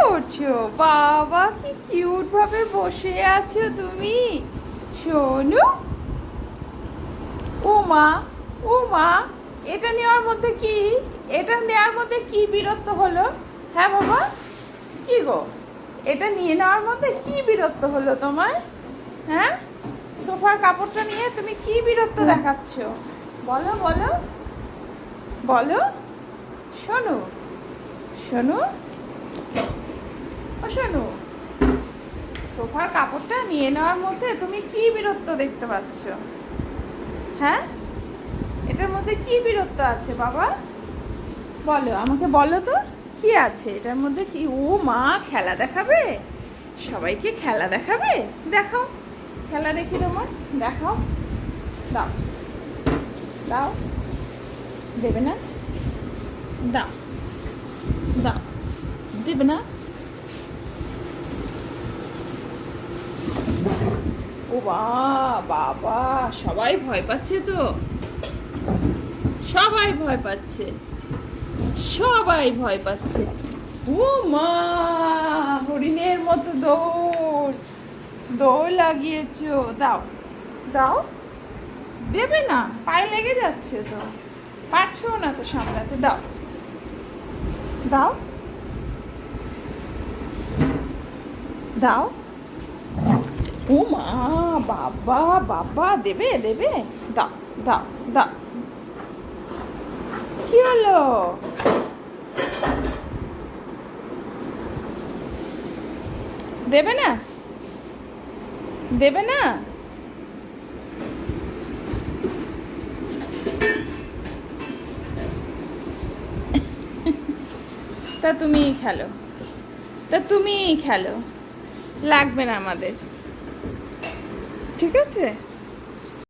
করছো? বাবা, কি কিউট ভাবে বসে আছো তুমি। শোনো, ও মা, ও মা, এটা নেওয়ার মধ্যে কি, এটা নেওয়ার মধ্যে কি বিরক্ত হলো? হ্যাঁ বাবা, কি গো, এটা নিয়ে নেওয়ার মধ্যে কি বিরক্ত হলো তোমার? হ্যাঁ, সোফার কাপড়টা নিয়ে তুমি কি বিরক্ত দেখাচ্ছ? বলো বলো বলো। শোনো, শোনো, ও শোনো, সোফার কাপড়টা নিয়ে নেওয়ার মধ্যে তুমি কি বিরক্ত দেখতে পাচ্ছ? হ্যাঁ, এটার মধ্যে কি বিরক্ত আছে বাবা? বলো, আমাকে বলো তো, কি আছে এটার মধ্যে? কি, ও মা, খেলা দেখাবে? সবাইকে খেলা দেখাবে? দেখাও, খেলা দেখি তোমার, দেখাও। দাও, দাও, দেবে না? দাও, দাও, দেবে না? ও বাবা, সবাই ভয় পাচ্ছে তো, সবাই ভয় পাচ্ছে, সবাই ভয় পাচ্ছে। ও মা, হরিণের মতো দৌড়, দৌড় লাগিয়েছো। দাও, দাও, দেবে না? পায়ে লেগে যাচ্ছে তো, পারছো না তো সামলাতে। দাও, দাও, দাও। ও মা, বাবা বাবা, দেবে দেবে? দাও, দাও, দাও। কি হলো? দেবে না? দেবে না? তা তুমিই খেলো, তা তুমিই খেলো, লাগবে না আমাদের, ঠিক আছে?